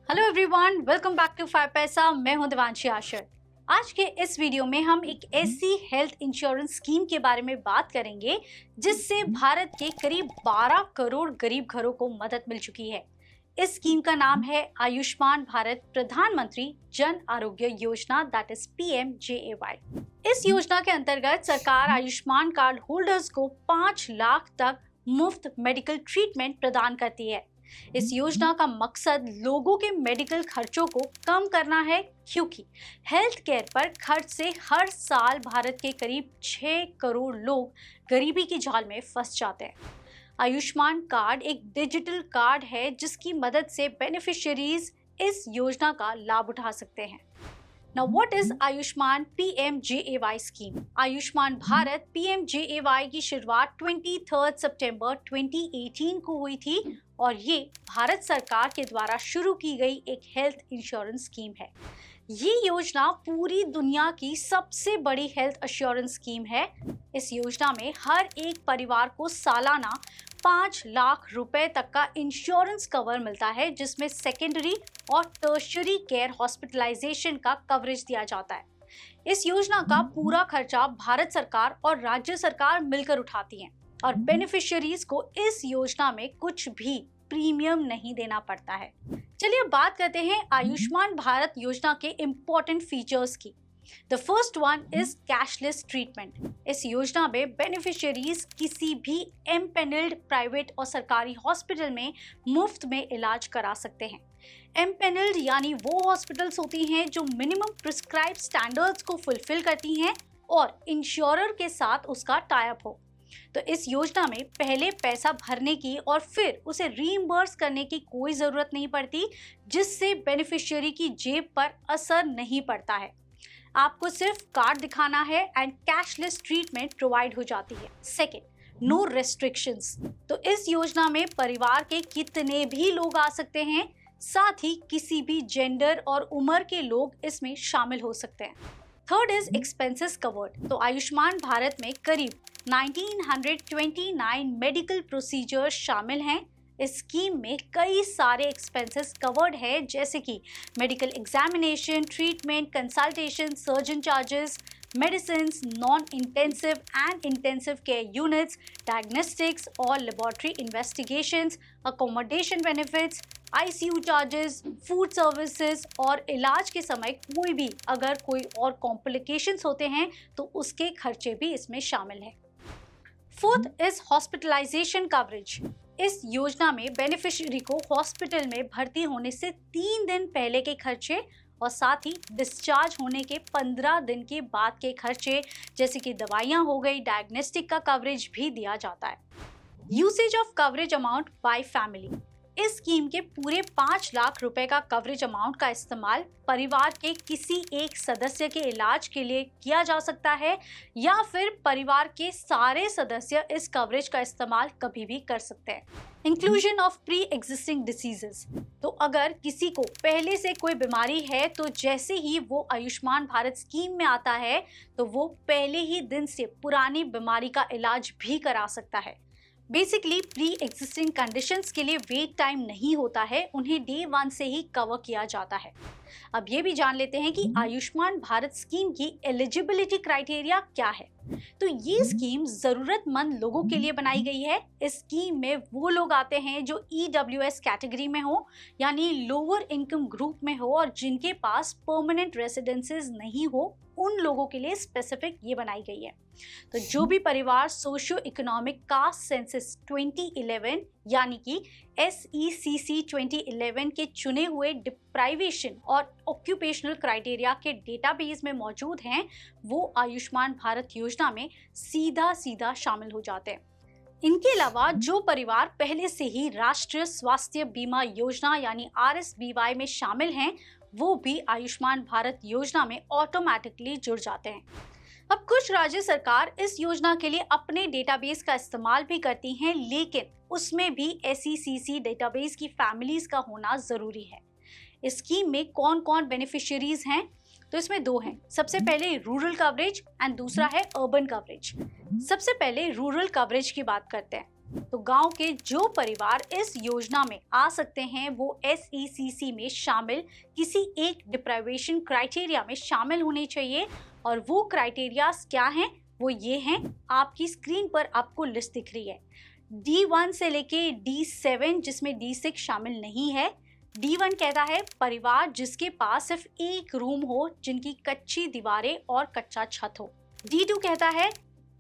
Hello everyone, welcome back to 5 Paisa. मैं हूं देवांशी आशर। आज के इस वीडियो में हम एक ऐसी हेल्थ इंश्योरेंस स्कीम के बारे में बात करेंगे जिससे भारत के करीब 12 करोड़ गरीब घरों को मदद मिल चुकी है। इस स्कीम का नाम है आयुष्मान भारत प्रधानमंत्री Jan Arogya Yojana, that is PMJAY। इस योजना के अंतर्गत सरकार आयुष्मान कार्ड होल्डर्स को 5 लाख तक मुफ्त मेडिकल ट्रीटमेंट प्रदान करती है। इस योजना का मकसद लोगों के मेडिकल खर्चों को कम करना है, क्योंकि हेल्थ केयर पर खर्च से हर साल भारत के करीब 6 करोड़ लोग गरीबी की जाल में फंस जाते हैं। आयुष्मान कार्ड एक डिजिटल कार्ड है जिसकी मदद से बेनिफिशियरीज इस योजना का लाभ उठा सकते हैं। Now, what is Ayushman PMJAY scheme? Ayushman Bharat PMJAY की शुरुआत 23 सितंबर 2018 को हुई थी और ये भारत सरकार के द्वारा शुरू की गई एक हेल्थ इंश्योरेंस स्कीम है। ये योजना पूरी दुनिया की सबसे बड़ी हेल्थ इंश्योरेंस स्कीम है। इस योजना में हर एक परिवार को सालाना 5 लाख रुपए तक का इंश्योरेंस कवर मिलता है, जिसमें सेकेंडरी और टर्शियरी केयर हॉस्पिटलाइजेशन का कवरेज दिया जाता है। इस योजना का पूरा खर्चा भारत सरकार और राज्य सरकार मिलकर उठाती हैं और बेनिफिशियरीज को इस योजना में कुछ भी प्रीमियम नहीं देना पड़ता है। चलिए अब बात करते हैं आयुष्मान भारत योजना के इम्पोर्टेंट फीचर्स की। The first one is cashless treatment. इस योजना में बेनिफिशियरीज किसी भी एमपेनल्ड प्राइवेट और सरकारी हॉस्पिटल में मुफ्त में इलाज करा सकते हैं। एमपेनल्ड यानी वो हॉस्पिटल्स होती हैं जो मिनिमम प्रिस्क्राइब स्टैंडर्ड्स को फुलफिल करती हैं और इंश्योरर के साथ उसका टाई अप हो। तो इस योजना में पहले पैसा भरने की और फिर उसे रीइंबर्स करने की कोई जरूरत नहीं पड़ती, जिससे बेनिफिशियरी की जेब पर असर नहीं पड़ता है। आपको सिर्फ कार्ड दिखाना है एंड कैशलेस ट्रीटमेंट प्रोवाइड हो जाती है। Second, no restrictions. तो इस योजना में परिवार के कितने भी लोग आ सकते हैं, साथ ही किसी भी जेंडर और उम्र के लोग इसमें शामिल हो सकते हैं। Third is expenses covered. तो आयुष्मान भारत में करीब 1929 मेडिकल प्रोसीजर्स शामिल हैं। इस स्कीम में कई सारे एक्सपेंसेस कवर्ड है, जैसे कि medical examination, treatment, consultation, surgeon charges, medicine, non intensive and intensive care units, diagnostics और laboratory investigations, accommodation benefits, ICU charges, food services और इलाज के समय अगर कोई और कॉम्प्लिकेशंस होते हैं तो उसके खर्चे भी इसमें शामिल हैं। Fourth is hospitalisation coverage. इस योजना में बेनिफिशियरी को हॉस्पिटल में भर्ती होने से 3 दिन पहले के खर्चे और साथ ही डिस्चार्ज होने के 15 दिन के बाद के खर्चे, जैसे कि दवाइयाँ हो गई, डायग्नोस्टिक का कवरेज भी दिया जाता है। Usage of coverage amount by family. इस स्कीम के पूरे 5 लाख रुपए का कवरेज अमाउंट का इस्तेमाल परिवार के किसी एक सदस्य के इलाज के लिए किया जा सकता है, या फिर परिवार के सारे सदस्य इस कवरेज का इस्तेमाल कभी भी कर सकते हैं। Inclusion of pre existing diseases. तो अगर किसी को पहले से कोई बीमारी है तो जैसे ही वो आयुष्मान भारत स्कीम में आता है तो वो पहले ही दिन से पुरानी बीमारी का इलाज भी करा सकता है। बेसिकली प्री एग्जिस्टिंग कंडीशंस के लिए वेट टाइम नहीं होता है, उन्हें डे 1 से ही कवर किया जाता है। अब ये भी जान लेते हैं कि आयुष्मान भारत स्कीम की एलिजिबिलिटी क्राइटेरिया क्या है। तो ये स्कीम जरूरतमंद लोगों के लिए बनाई गई है। इस स्कीम में वो लोग आते हैं जो EWS कैटेगरी में हो, यानी लोअर इनकम ग्रुप में हो, और जिनके पास परमानेंट रेसिडेंसेस नहीं हो, उन लोगों के लिए स्पेसिफिक ये बनाई गई है। तो जो भी परिवार सोशियो इकोनॉमिक कास्ट सेंसस 2011 यानी कि SECC 2011 के चुने हुए डिप्राइवेशन और ऑक्यूपेशनल क्राइटेरिया के डेटाबेस में मौजूद हैं, वो आयुष्मान भारत योजना में सीधा शामिल हो जाते हैं। इनके अलावा जो परिवार पहले से ही राष्ट्रीय स्वास्थ्य बीमा योजना यानी RSBY में शामिल हैं, वो भी आयुष्मान भारत योजना में ऑटोमेटिकली जुड़ जाते हैं। अब कुछ राज्य सरकार इस योजना के लिए अपने डेटाबेस का इस्तेमाल भी करती हैं, लेकिन उसमें भी SECC डेटाबेस की फैमिलीज का होना जरूरी है। इस स्कीम में कौन कौन बेनिफिशियरीज हैं, तो इसमें 2 हैं। सबसे पहले रूरल कवरेज एंड दूसरा है अर्बन कवरेज। सबसे पहले रूरल कवरेज की बात करते हैं। तो गांव के जो परिवार इस योजना में आ सकते हैं वो SECC में शामिल किसी एक डिप्राइवेशन क्राइटेरिया में शामिल होने चाहिए। और वो क्राइटेरियाज क्या हैं? वो ये हैं, आपकी स्क्रीन पर आपको लिस्ट दिख रही है, D1 से लेके D7, जिसमें D6 शामिल नहीं है। D1 कहता है परिवार जिसके पास सिर्फ एक रूम हो, जिनकी कच्ची दीवारें और कच्चा छत हो। D2 कहता है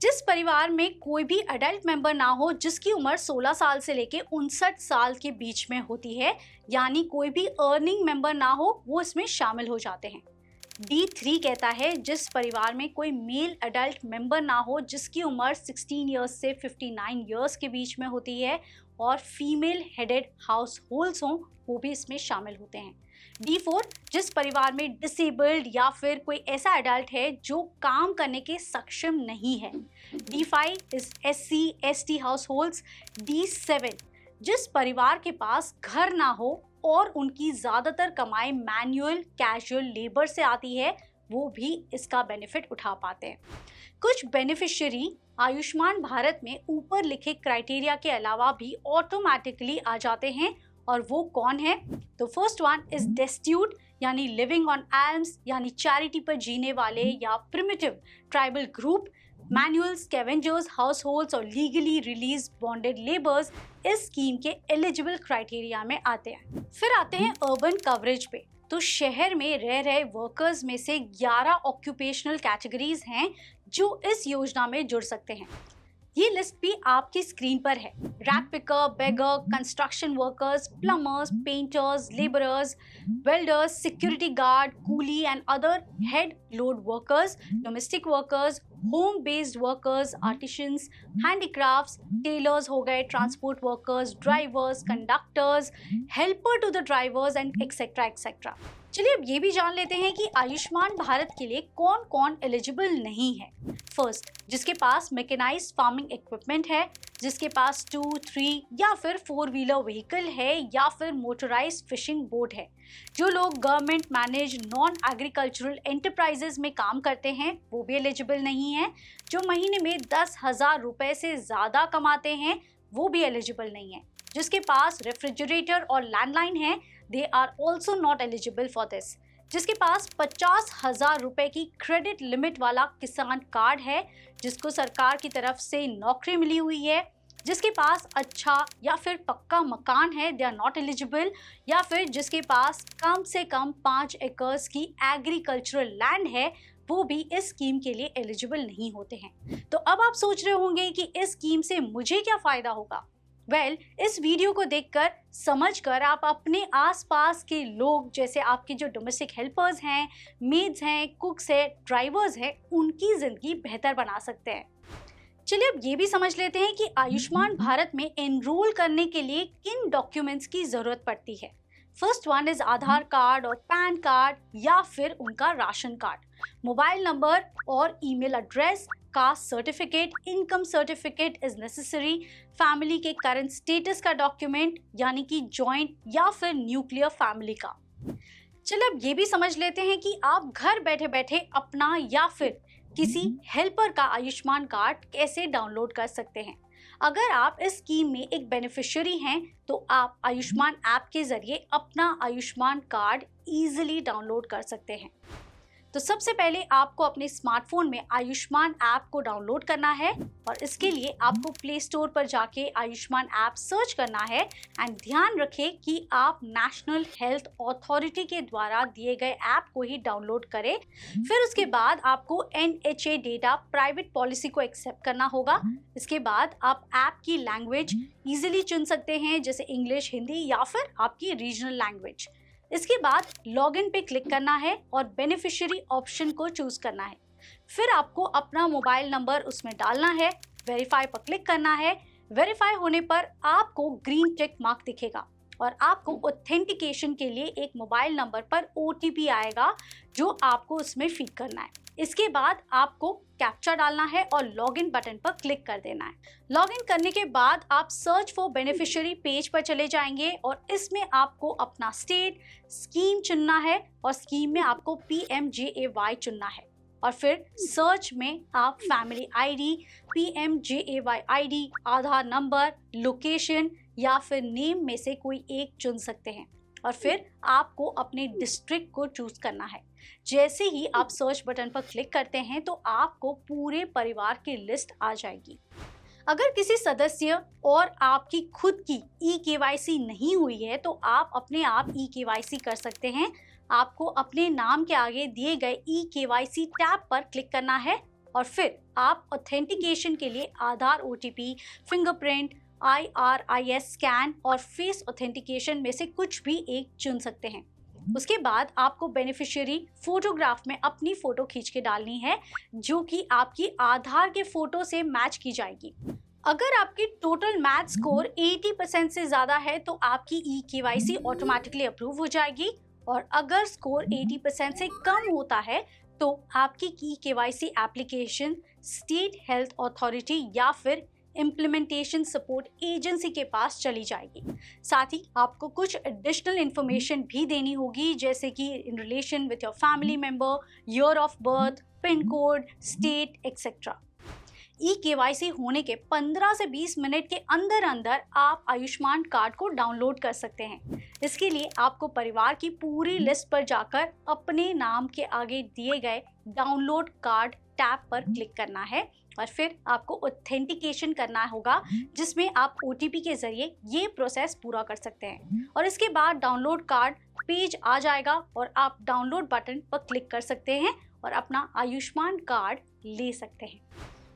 जिस परिवार में कोई भी अडल्ट मेंबर ना हो जिसकी उम्र 16 साल से लेके 59 साल के बीच में होती है, यानी कोई भी अर्निंग मेंबर ना हो, वो इसमें शामिल हो जाते हैं। D3 कहता है जिस परिवार में कोई मेल अडल्ट मेंबर ना हो जिसकी उम्र 16 इयर्स से 59 इयर्स के बीच में होती है और फीमेल हेडेड हाउस होल्ड्स हों, वो भी इसमें शामिल होते हैं। D4 जिस परिवार में डिसेबल्ड या फिर कोई ऐसा अडल्ट है जो काम करने के सक्षम नहीं है। D5 is SC ST house holds. D7 जिस परिवार के पास घर ना हो और उनकी ज्यादातर कमाई मैनुअल कैजुअल लेबर से आती है, वो भी इसका बेनिफिट उठा पाते हैं। कुछ बेनिफिशियरी आयुष्मान भारत में ऊपर लिखे क्राइटेरिया के अलावा भी ऑटोमेटिकली आ जाते हैं, और वो कौन है? तो फर्स्ट वन इज डेस्टिट्यूट, यानी लिविंग ऑन एल्म्स, यानी चैरिटी पर जीने वाले या primitive tribal group, manual scavengers house holds और लीगली रिलीज बॉन्डेड लेबर्स इस स्कीम के एलिजिबल क्राइटेरिया में आते हैं। फिर आते हैं अर्बन कवरेज पे। तो शहर में रह रहे वर्कर्स में से 11 ऑक्यूपेशनल कैटेगरीज हैं जो इस योजना में जुड़ सकते हैं। ये लिस्ट भी आपकी स्क्रीन पर है। Rack picker, beggar, construction workers, plumbers, painters, labourers, welders, security guard, coolie and other head load workers, domestic workers, home based workers, artisans, handicrafts, tailors हो गए, transport workers, drivers, conductors, helper to the drivers and etcetera etcetera. चलिए अब ये भी जान लेते हैं कि आयुष्मान भारत के लिए कौन कौन एलिजिबल नहीं है। फर्स्ट, जिसके पास मैकेनाइज्ड फार्मिंग इक्विपमेंट है, जिसके पास 2, 3 या फिर 4 व्हीलर व्हीकल है या फिर मोटराइज्ड फिशिंग बोट है। जो लोग government manage non agricultural enterprises में काम करते हैं वो भी एलिजिबल नहीं है। जो महीने में 10,000 रुपए से ज्यादा कमाते हैं वो भी एलिजिबल नहीं है। जिसके पास रेफ्रिजरेटर और लैंडलाइन है, they are also not eligible for this। जिसके पास 50,000 रुपए की क्रेडिट लिमिट वाला किसान कार्ड है, जिसको सरकार की तरफ से नौकरी मिली हुई है, जिसके पास अच्छा या फिर पक्का मकान है, they are not eligible। या फिर जिसके पास कम से कम 5 एकर्स की एग्रीकल्चरल लैंड है, वो भी इस स्कीम के लिए एलिजिबल नहीं होते हैं। तो अब आप सोच रहे होंगे कि इस स्कीम से मुझे क्या फायदा होगा? इस वीडियो को देखकर समझकर आप अपने आसपास के लोग, जैसे आपके जो डोमेस्टिक हेल्पर्स हैं, मेड्स हैं, कुक्स हैं, ड्राइवर्स हैं, उनकी जिंदगी बेहतर बना सकते हैं। चलिए अब ये भी समझ लेते हैं कि आयुष्मान भारत में एनरोल करने के लिए किन डॉक्यूमेंट्स की जरूरत पड़ती है। First one is Aadhaar card और पैन कार्ड या फिर उनका राशन कार्ड, मोबाइल नंबर और email address, caste certificate, income certificate is necessary, family के करंट स्टेटस का डॉक्यूमेंट यानी कि जॉइंट या फिर न्यूक्लियर फैमिली का। चलो अब ये भी समझ लेते हैं कि आप घर बैठे बैठे अपना या फिर किसी हेल्पर का आयुष्मान कार्ड कैसे डाउनलोड कर सकते हैं। अगर आप इस स्कीम में एक बेनिफिशियरी हैं तो आप आयुष्मान ऐप के जरिए अपना आयुष्मान कार्ड इजीली डाउनलोड कर सकते हैं। तो सबसे पहले आपको अपने स्मार्टफोन में आयुष्मान ऐप को डाउनलोड करना है और इसके लिए आपको प्ले स्टोर पर जाके आयुष्मान ऐप सर्च करना है। एंड ध्यान रखें कि आप नेशनल हेल्थ अथॉरिटी के द्वारा दिए गए ऐप को ही डाउनलोड करें। फिर उसके बाद आपको NHA डेटा प्राइवेट पॉलिसी को एक्सेप्ट करना होगा। इसके बाद आप ऐप की लैंग्वेज इजीली चुन सकते हैं, जैसे इंग्लिश, हिंदी या फिर आपकी रीजनल लैंग्वेज। इसके बाद लॉगिन पे क्लिक करना है और बेनिफिशियरी ऑप्शन को चूज करना है। फिर आपको अपना मोबाइल नंबर उसमें डालना है, वेरीफाई पर क्लिक करना है। वेरीफाई होने पर आपको ग्रीन टिक मार्क दिखेगा और आपको ऑथेंटिकेशन के लिए एक मोबाइल नंबर पर OTP आएगा जो आपको उसमें फीड करना है। इसके बाद आपको कैप्चा डालना है और लॉगिन बटन पर क्लिक कर देना है। लॉगिन करने के बाद आप सर्च फॉर बेनिफिशियरी पेज पर चले जाएंगे और इसमें आपको अपना स्टेट, स्कीम चुनना है और स्कीम में आपको PMJAY चुनना है। और फिर सर्च में आप फैमिली आईडी, PMJAY आईडी, आधार नंबर, लोकेशन या फिर नेम में से कोई एक चुन सकते हैं और फिर आपको अपने डिस्ट्रिक्ट को चूज करना है। जैसे ही आप सर्च बटन पर क्लिक करते हैं तो आपको पूरे परिवार की लिस्ट आ जाएगी। अगर किसी सदस्य और आपकी खुद की eKYC नहीं हुई है तो आप अपने आप eKYC कर सकते हैं। आपको अपने नाम के आगे दिए गए eKYC टैब पर क्लिक करना है और फिर आप ऑथेंटिकेशन के लिए आधार OTP, फिंगरप्रिंट, IRIS स्कैन और फेस ऑथेंटिकेशन में से कुछ भी एक चुन सकते हैं। उसके बाद आपको बेनिफिशियरी फोटोग्राफ में अपनी फोटो खींच के डालनी है जो कि आपकी आधार के फोटो से मैच की जाएगी। अगर आपकी टोटल मैथ स्कोर 80% से ज़्यादा है तो आपकी eKYC ऑटोमेटिकली अप्रूव हो जाएगी और अगर स्कोर 80% से कम होता है तो आपकी eKYC application state health authority या फिर इम्प्लीमेंटेशन सपोर्ट एजेंसी के पास चली जाएगी। साथ ही आपको कुछ एडिशनल इंफॉर्मेशन भी देनी होगी जैसे कि in relation with your family member, year of birth, pin code, state etcetera. eKYC होने के 15 से 20 मिनट के अंदर अंदर आप आयुष्मान कार्ड को डाउनलोड कर सकते हैं। इसके लिए आपको परिवार की पूरी लिस्ट पर जाकर अपने नाम के आगे दिए गए डाउनलोड कार्ड टैब पर क्लिक करना है और फिर आपको ऑथेंटिकेशन करना होगा जिसमें आप OTP के जरिए ये प्रोसेस पूरा कर सकते हैं और इसके बाद डाउनलोड कार्ड पेज आ जाएगा और आप डाउनलोड बटन पर क्लिक कर सकते हैं और अपना आयुष्मान कार्ड ले सकते हैं।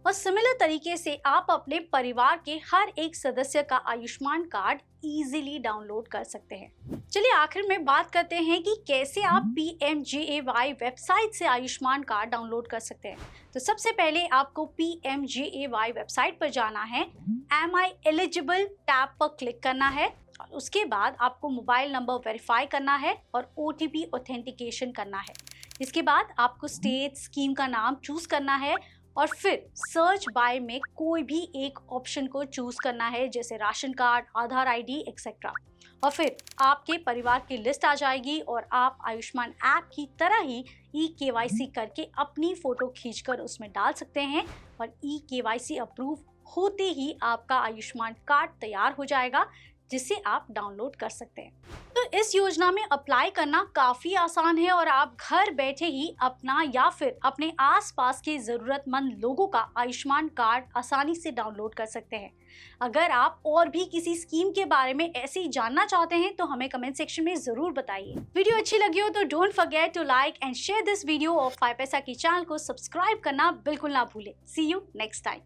और सिमिलर तरीके से आप अपने परिवार के हर एक सदस्य का आयुष्मान कार्ड इजीली डाउनलोड कर सकते हैं। चलिए आखिर में बात करते हैं कि कैसे आप PMJAY वेबसाइट से आयुष्मान कार्ड डाउनलोड कर सकते हैं। तो सबसे पहले आपको PMJAY वेबसाइट पर जाना है, Am I Eligible टैब पर क्लिक करना है और उसके बाद आपको मोबाइल नंबर वेरीफाई करना है और OTP ऑथेंटिकेशन करना है। इसके बाद आपको स्टेट स्कीम का नाम चूज करना है और फिर सर्च बाय में कोई भी एक ऑप्शन को चूज करना है जैसे राशन कार्ड, आधार ID एक्सेट्रा और फिर आपके परिवार की लिस्ट आ जाएगी और आप आयुष्मान ऐप की तरह ही eKYC करके अपनी फोटो खींचकर उसमें डाल सकते हैं और eKYC अप्रूव होते ही आपका आयुष्मान कार्ड तैयार हो जाएगा जिसे आप डाउनलोड कर सकते हैं। तो इस योजना में अप्लाई करना काफ़ी आसान है और आप घर बैठे ही अपना या फिर अपने आसपास के ज़रूरतमंद लोगों का आयुष्मान कार्ड आसानी से डाउनलोड कर सकते हैं। अगर आप और भी किसी स्कीम के बारे में ऐसे ही जानना चाहते हैं तो हमें कमेंट सेक्शन में ज़रूर बताइए। वीडियो अच्छी लगी हो तो don't forget to like and share this video और 5 पैसा की चैनल को सब्सक्राइब करना बिल्कुल ना भूलें। सी यू नेक्स्ट टाइम।